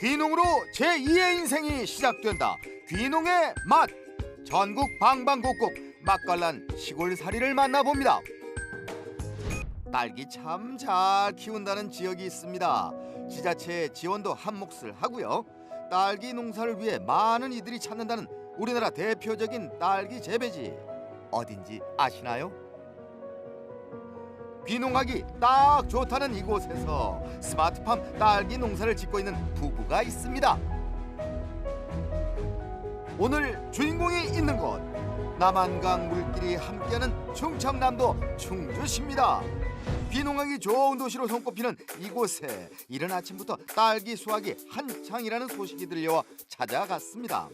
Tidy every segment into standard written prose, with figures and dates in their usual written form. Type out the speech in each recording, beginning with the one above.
귀농으로 제2의 인생이 시작된다. 귀농의 맛. 전국 방방곡곡 맛깔난 시골살이를 만나봅니다. 딸기 참 잘 키운다는 지역이 있습니다. 지자체 지원도 한 몫을 하고요. 딸기 농사를 위해 많은 이들이 찾는다는 우리나라 대표적인 딸기 재배지 어딘지 아시나요? 귀농하기 딱 좋다는 이곳에서 스마트팜 딸기 농사를 짓고 있는 부부가 있습니다. 오늘 주인공이 있는 곳, 남한강 물길이 함께하는 충청남도 충주시입니다. 귀농하기 좋은 도시로 손꼽히는 이곳에 이른 아침부터 딸기 수확이 한창이라는 소식이 들려와 찾아갔습니다.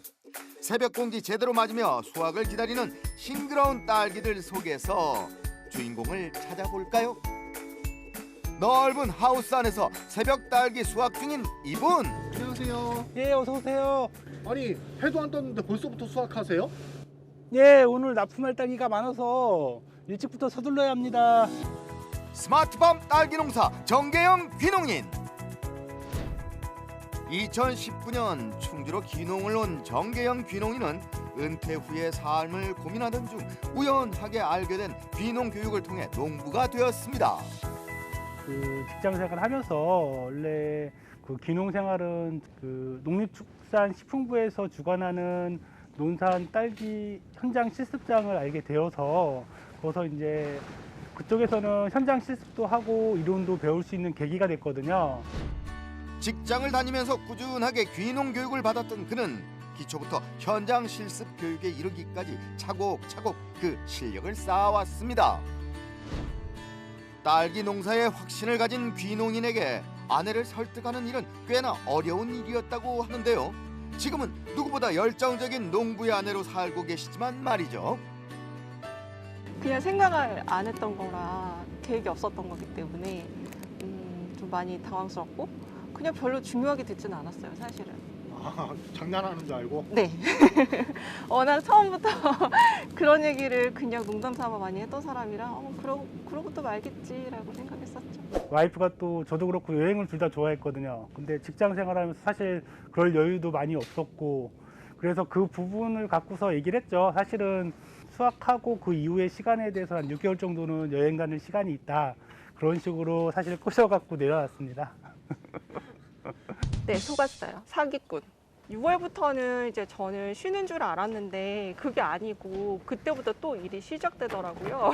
새벽 공기 제대로 맞으며 수확을 기다리는 싱그러운 딸기들 속에서 주인공을 찾아볼까요? 넓은 하우스 안에서 새벽 딸기 수확 중인 이분. 안녕하세요. 예, 어서 오세요. 아니 해도 안 떴는데 벌써부터 수확하세요? 예, 오늘 납품할 딸기가 많아서 일찍부터 서둘러야 합니다. 스마트팜 딸기 농사 정계영 귀농인. 2019년 충주로 귀농을 온 정계영 귀농인은 은퇴 후의 삶을 고민하던 중 우연하게 알게 된 귀농 교육을 통해 농부가 되었습니다. 그 직장 생활을 하면서 원래 그 귀농 생활은 그 농림축산식품부에서 주관하는 논산 딸기 현장 실습장을 알게 되어서 거기서 이제 그쪽에서는 현장 실습도 하고 이론도 배울 수 있는 계기가 됐거든요. 직장을 다니면서 꾸준하게 귀농 교육을 받았던 그는 기초부터 현장 실습 교육에 이르기까지 차곡차곡 그 실력을 쌓아왔습니다. 딸기 농사에 확신을 가진 귀농인에게 아내를 설득하는 일은 꽤나 어려운 일이었다고 하는데요. 지금은 누구보다 열정적인 농부의 아내로 살고 계시지만 말이죠. 그냥 생각을 안 했던 거라 계획이 없었던 거기 때문에 좀 많이 당황스럽고 그냥 별로 중요하게 듣지는 않았어요, 사실은. 아, 장난하는 줄 알고? 네. 워낙 처음부터 그런 얘기를 그냥 농담 삼아 많이 했던 사람이라 그러고 또 말겠지라고 생각했었죠. 와이프가 또 저도 그렇고 여행을 둘 다 좋아했거든요. 근데 직장 생활하면서 사실 그럴 여유도 많이 없었고 그래서 그 부분을 갖고서 얘기를 했죠. 사실은 수학하고 그 이후의 시간에 대해서 한 6개월 정도는 여행 가는 시간이 있다. 그런 식으로 사실 꼬셔갖고 내려왔습니다. 네, 속았어요. 사기꾼. 6월부터는 이제 저는 쉬는 줄 알았는데 그게 아니고 그때부터 또 일이 시작되더라고요.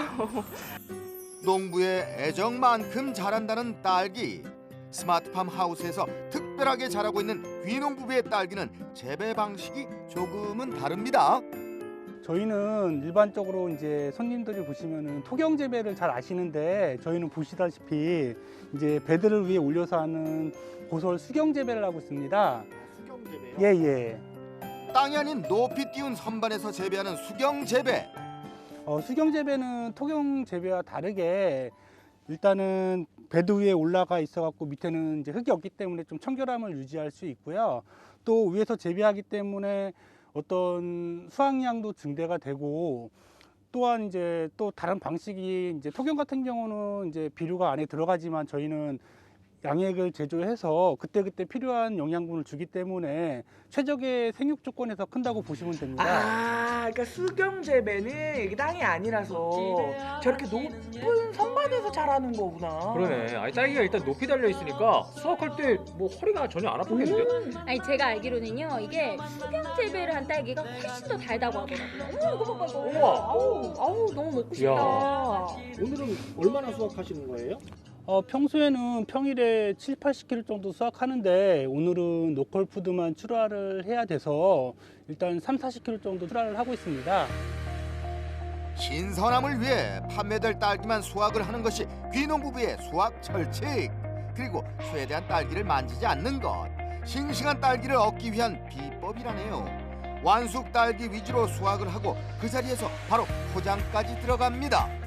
농부의 애정만큼 자란다는 딸기. 스마트팜 하우스에서 특별하게 자라고 있는 귀농 부부의 딸기는 재배 방식이 조금은 다릅니다. 저희는 일반적으로 이제 손님들이 보시면은 토경 재배를 잘 아시는데 저희는 보시다시피 이제 배들을 위에 올려서 하는 고설 수경 재배를 하고 있습니다. 수경 재배요? 예, 예. 땅이 아닌 높이 띄운 선반에서 재배하는 수경 재배. 수경 재배는 토경 재배와 다르게 일단은 베드 위에 올라가 있어갖고 밑에는 이제 흙이 없기 때문에 좀 청결함을 유지할 수 있고요. 또 위에서 재배하기 때문에 어떤 수확량도 증대가 되고 또한 이제 또 다른 방식이 이제 토경 같은 경우는 이제 비료가 안에 들어가지만 저희는 양액을 제조해서 그때그때 필요한 영양분을 주기 때문에 최적의 생육 조건에서 큰다고 보시면 됩니다. 아, 그러니까 수경 재배는 이게 땅이 아니라서 저렇게 높은 선반에서 자라는 거구나. 그러네. 아니 딸기가 일단 높이 달려 있으니까 수확할 때 뭐 허리가 전혀 안 아프겠는데? 아니 제가 알기로는요 이게 수경 재배를 한 딸기가 훨씬 더 달다고 하더라고요. 어머 이거 봐봐 이거. 우와. 아우 너무 먹고 싶다. 오늘은 얼마나 수확하시는 거예요? 평소에는 평일에 7, 80kg 정도 수확하는데 오늘은 로컬 푸드만 출하를 해야 돼서 일단 3, 40kg 정도 출하를 하고 있습니다. 신선함을 위해 판매될 딸기만 수확을 하는 것이 귀농 부부의 수확 철칙. 그리고 최대한 딸기를 만지지 않는 것. 싱싱한 딸기를 얻기 위한 비법이라네요. 완숙 딸기 위주로 수확을 하고 그 자리에서 바로 포장까지 들어갑니다.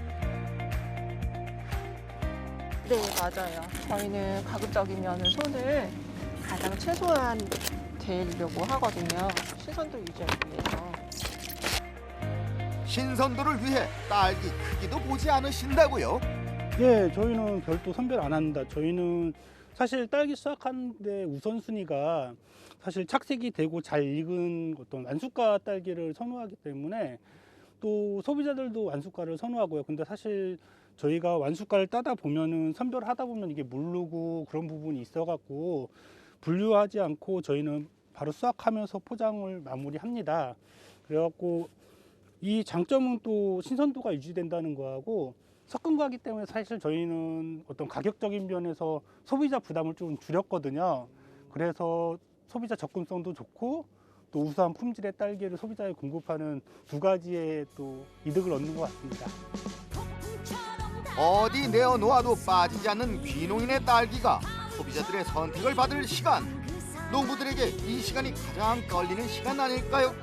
네, 맞아요. 저희는 가급적이면 손을 가장 최소한 대려고 하거든요. 신선도 유지하기 위해서. 신선도를 위해 딸기 크기도 보지 않으신다고요? 예, 저희는 별도 선별 안 합니다. 저희는 사실 딸기 수확하는데 우선순위가 사실 착색이 되고 잘 익은 어떤 완숙가 딸기를 선호하기 때문에 또 소비자들도 완숙가를 선호하고요. 근데 사실 저희가 완숙가를 따다 보면은 선별하다 보면 이게 무르고 그런 부분이 있어갖고 분류하지 않고 저희는 바로 수확하면서 포장을 마무리합니다. 그래갖고 이 장점은 또 신선도가 유지된다는 거하고 섞은 거기 때문에 사실 저희는 어떤 가격적인 면에서 소비자 부담을 좀 줄였거든요. 그래서 소비자 접근성도 좋고 또 우수한 품질의 딸기를 소비자에 공급하는 두 가지의 또 이득을 얻는 것 같습니다. 어디 내어놓아도 빠지지 않는 귀농인의 딸기가 소비자들의 선택을 받을 시간. 농부들에게 이 시간이 가장 끌리는 시간 아닐까요?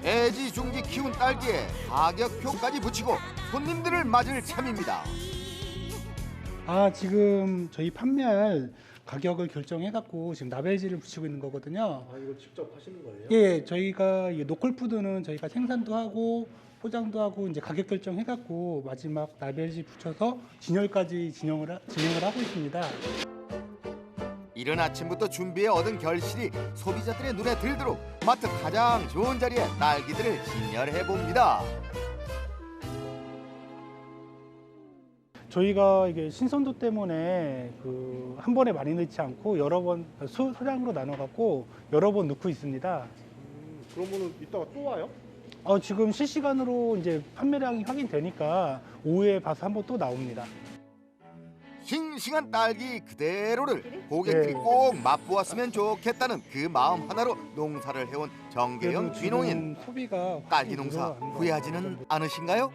애지중지 키운 딸기에 가격표까지 붙이고 손님들을 맞을 참입니다. 지금 저희 판매할 가격을 결정해갖고 지금 라벨지를 붙이고 있는 거거든요. 이거 직접 하시는 거예요? 예, 저희가 이 노컬푸드는 저희가 생산도 하고 포장도 하고 이제 가격 결정해갖고 마지막 라벨지 붙여서 진열까지 진행을 하고 있습니다. 이른 아침부터 준비해 얻은 결실이 소비자들의 눈에 들도록 마트 가장 좋은 자리에 딸기들을 진열해 봅니다. 저희가 이게 신선도 때문에 한 번에 많이 넣지 않고 여러 번 소량으로 나눠갖고 여러 번 넣고 있습니다. 그러면은 이따가 또 와요? 지금 실시간으로 이제 판매량이 확인되니까 오후에 봐서 한번 또 나옵니다. 싱싱한 딸기 그대로를 고객들이 네. 꼭 맛보았으면 좋겠다는 그 마음 하나로 농사를 해온 정계영 그래도 귀농인. 지금 소비가 딸기 농사 늘어나는 것 후회하지는 같아요. 않으신가요?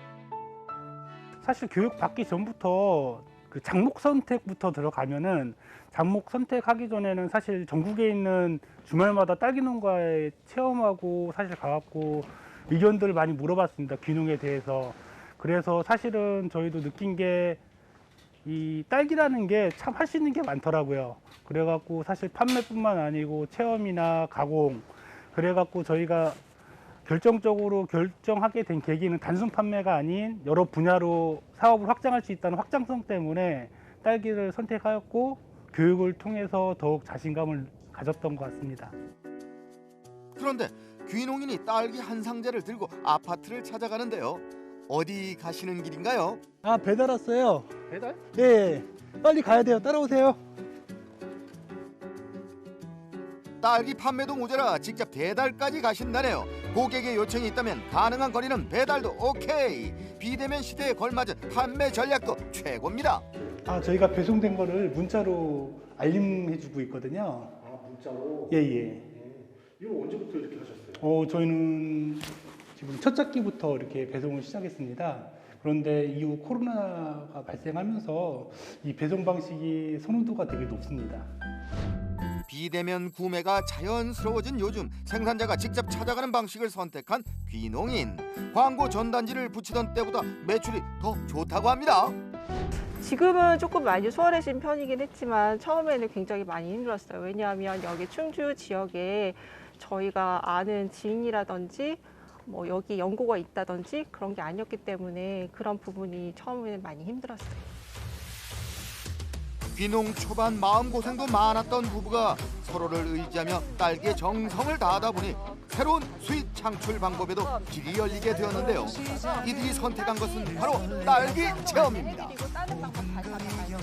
사실 교육 받기 전부터 그 작목 선택부터 들어가면은 작목 선택하기 전에는 사실 전국에 있는 주말마다 딸기 농가에 체험하고 사실 가갖고 의견들을 많이 물어봤습니다. 귀농에 대해서. 그래서 사실은 저희도 느낀 게 이 딸기라는 게 참 할 수 있는 게 많더라고요. 그래갖고 사실 판매뿐만 아니고 체험이나 가공, 그래갖고 저희가 결정적으로 결정하게 된 계기는 단순 판매가 아닌 여러 분야로 사업을 확장할 수 있다는 확장성 때문에 딸기를 선택하였고 교육을 통해서 더욱 자신감을 가졌던 것 같습니다. 그런데 귀농인이 딸기 한 상자를 들고 아파트를 찾아가는데요. 어디 가시는 길인가요? 배달 왔어요. 배달? 네, 빨리 가야 돼요. 따라오세요. 딸기 판매도 모자라 직접 배달까지 가신다네요. 고객의 요청이 있다면 가능한 거리는 배달도 오케이. 비대면 시대에 걸맞은 판매 전략도 최고입니다. 저희가 배송된 거를 문자로 알림해주고 있거든요. 문자로? 예. 이거 언제부터 이렇게 하셨어요? 저희는 지금 첫 학기부터 이렇게 배송을 시작했습니다. 그런데 이후 코로나가 발생하면서 이 배송 방식이 선호도가 되게 높습니다. 비대면 구매가 자연스러워진 요즘 생산자가 직접 찾아가는 방식을 선택한 귀농인. 광고 전단지를 붙이던 때보다 매출이 더 좋다고 합니다. 지금은 조금 많이 수월해진 편이긴 했지만 처음에는 굉장히 많이 힘들었어요. 왜냐하면 여기 충주 지역에 저희가 아는 지인이라든지 뭐 여기 연고가 있다든지 그런 게 아니었기 때문에 그런 부분이 처음에는 많이 힘들었어요. 귀농 초반 마음고생도 많았던 부부가 서로를 의지하며 딸기의 정성을 다하다 보니 새로운 수익 창출 방법에도 길이 열리게 되었는데요. 이들이 선택한 것은 바로 딸기 체험입니다.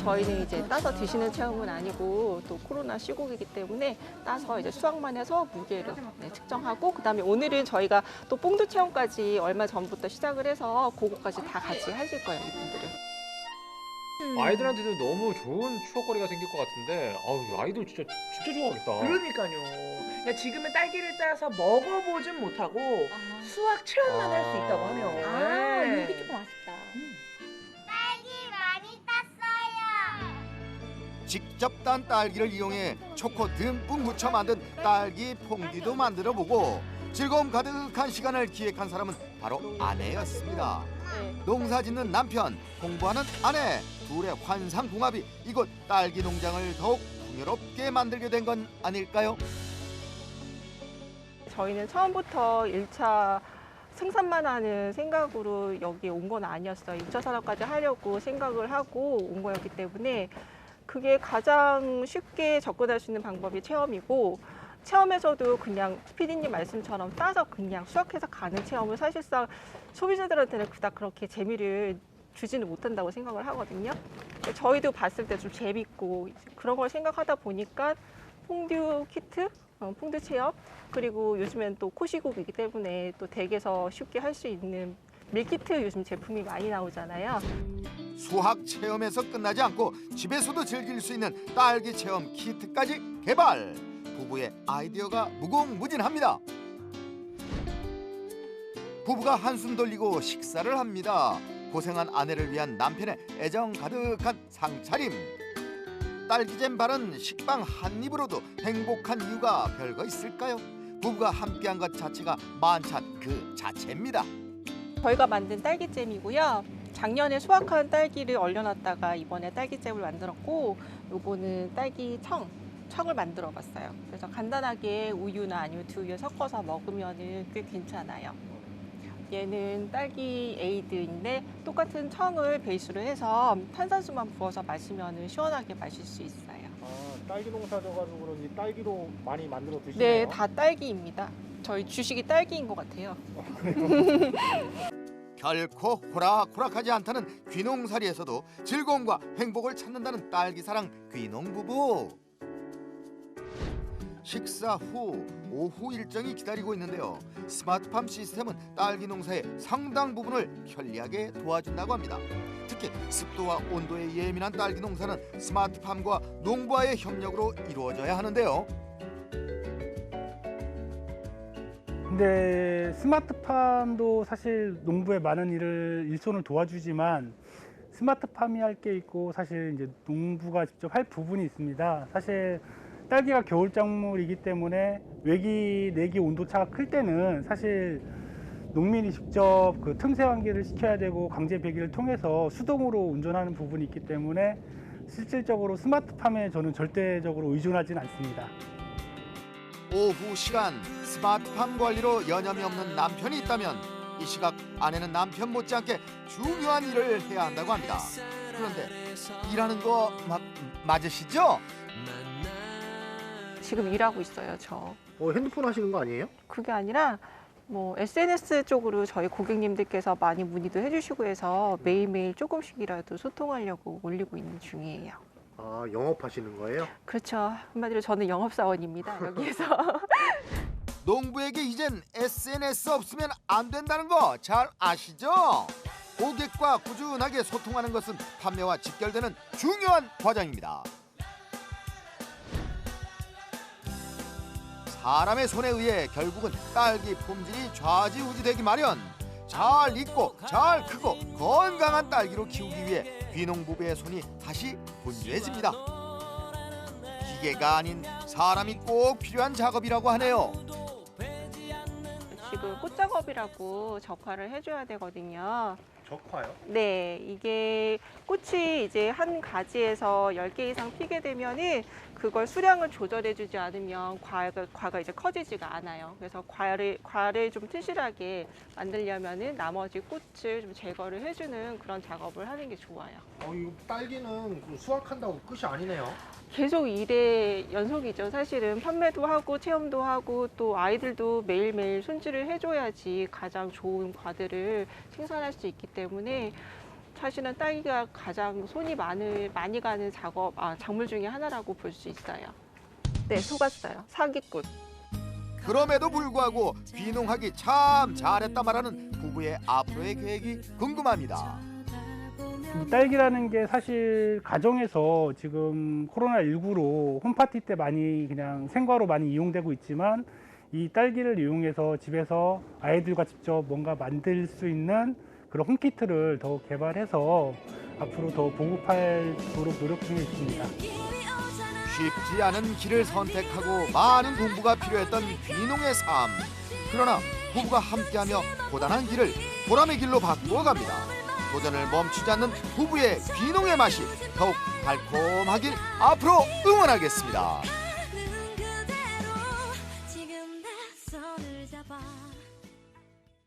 저희는 이제 따서 드시는 체험은 아니고 또 코로나 시국이기 때문에 따서 이제 수확만 해서 무게를 측정하고 그다음에 오늘은 저희가 또 뽕두 체험까지 얼마 전부터 시작을 해서 그거까지 다 같이 하실 거예요, 이분들은. 아이들한테도 너무 좋은 추억거리가 생길 것 같은데 아이들 진짜 좋아하겠다. 그러니까요. 그러니까 지금은 딸기를 따서 먹어보진 못하고 수확 체험만 할 수 있다고 하네요. 네. 이게 조금 아쉽다. 직접 딴 딸기를 이용해 초코 듬뿍 묻혀 만든 딸기 퐁듀도 만들어보고 즐거움 가득한 시간을 기획한 사람은 바로 아내였습니다. 농사 짓는 남편, 공부하는 아내, 둘의 환상궁합이 이곳 딸기 농장을 더욱 풍요롭게 만들게 된 건 아닐까요? 저희는 처음부터 1차 생산만 하는 생각으로 여기 온 건 아니었어요. 2차 산업까지 하려고 생각을 하고 온 거였기 때문에 그게 가장 쉽게 접근할 수 있는 방법이 체험이고 체험에서도 그냥 PD님 말씀처럼 따서 그냥 수확해서 가는 체험을 사실상 소비자들한테는 그닥 그렇게 재미를 주지는 못한다고 생각을 하거든요. 저희도 봤을 때 좀 재밌고 그런 걸 생각하다 보니까 퐁듀 키트, 퐁듀 체험, 그리고 요즘엔 또 코시국이기 때문에 또 댁에서 쉽게 할 수 있는 밀키트 요즘 제품이 많이 나오잖아요. 수학 체험에서 끝나지 않고 집에서도 즐길 수 있는 딸기 체험 키트까지 개발. 부부의 아이디어가 무궁무진합니다. 부부가 한숨 돌리고 식사를 합니다. 고생한 아내를 위한 남편의 애정 가득한 상차림. 딸기잼 바른 식빵 한 입으로도 행복한 이유가 별거 있을까요? 부부가 함께한 것 자체가 만찬 그 자체입니다. 저희가 만든 딸기잼이고요. 작년에 수확한 딸기를 얼려놨다가 이번에 딸기잼을 만들었고, 요거는 딸기청을 만들어 봤어요. 그래서 간단하게 우유나 아니면 두유 섞어서 먹으면은 꽤 괜찮아요. 얘는 딸기 에이드인데 똑같은 청을 베이스로 해서 탄산수만 부어서 마시면은 시원하게 마실 수 있어요. 아, 딸기 농사져가지고 그런지 딸기로 많이 만들어 드시네요. 네, 다 딸기입니다. 저희 주식이 딸기인 것 같아요. 결코 호락호락하지 않다는 귀농살이에서도 즐거움과 행복을 찾는다는 딸기 사랑 귀농 부부. 식사 후 오후 일정이 기다리고 있는데요. 스마트팜 시스템은 딸기 농사의 상당 부분을 편리하게 도와준다고 합니다. 특히 습도와 온도에 예민한 딸기 농사는 스마트팜과 농부와의 협력으로 이루어져야 하는데요. 근데 스마트팜도 사실 농부의 많은 일을 일손을 도와주지만 스마트팜이 할 게 있고 사실 이제 농부가 직접 할 부분이 있습니다. 사실 딸기가 겨울 작물이기 때문에 외기 내기 온도 차가 클 때는 사실 농민이 직접 그 틈새 환기를 시켜야 되고 강제 배기를 통해서 수동으로 운전하는 부분이 있기 때문에 실질적으로 스마트팜에 저는 절대적으로 의존하지는 않습니다. 오후 시간 스마트팜 관리로 여념이 없는 남편이 있다면 이 시각 아내는 남편 못지않게 중요한 일을 해야 한다고 합니다. 그런데 일하는 거 맞으시죠? 지금 일하고 있어요, 저. 핸드폰 하시는 거 아니에요? 그게 아니라 뭐 SNS 쪽으로 저희 고객님들께서 많이 문의도 해주시고 해서 매일매일 조금씩이라도 소통하려고 올리고 있는 중이에요. 아, 영업하시는 거예요? 그렇죠. 한마디로 저는 영업사원입니다, 여기에서. 농부에게 이젠 SNS 없으면 안 된다는 거 잘 아시죠? 고객과 꾸준하게 소통하는 것은 판매와 직결되는 중요한 과정입니다. 사람의 손에 의해 결국은 딸기 품질이 좌지우지되기 마련. 잘 익고 잘 크고 건강한 딸기로 키우기 위해 귀농부부의 손이 다시 분주해집니다. 기계가 아닌 사람이 꼭 필요한 작업이라고 하네요. 지금 꽃작업이라고 적화를 해줘야 되거든요. 적화요? 네, 이게 꽃이 이제 한 가지에서 10개 이상 피게 되면은 그걸 수량을 조절해주지 않으면 과가 이제 커지지가 않아요. 그래서 과를 좀 튼실하게 만들려면은 나머지 꽃을 좀 제거를 해주는 그런 작업을 하는 게 좋아요. 이 딸기는 수확한다고 끝이 아니네요. 계속 일의 연속이죠. 사실은 판매도 하고 체험도 하고 또 아이들도 매일매일 손질을 해줘야지 가장 좋은 과들을 생산할 수 있기 때문에 사실은 딸기가 가장 손이 많이 가는 작물 중에 하나라고 볼 수 있어요. 네, 속았어요. 사기꾼. 그럼에도 불구하고 귀농하기 참 잘했다 말하는 부부의 앞으로의 계획이 궁금합니다. 이 딸기라는 게 사실 가정에서 지금 코로나19로 홈파티 때 많이 그냥 생과로 많이 이용되고 있지만 이 딸기를 이용해서 집에서 아이들과 직접 뭔가 만들 수 있는 그런 홈키트를 더 개발해서 앞으로 더 보급하도록 노력 중에 있습니다. 쉽지 않은 길을 선택하고 많은 공부가 필요했던 귀농의 삶. 그러나 부부가 함께하며 고단한 길을 보람의 길로 바꾸어 갑니다. 도전을 멈추지 않는 부부의 귀농의 맛이 더욱 달콤하길 앞으로 응원하겠습니다.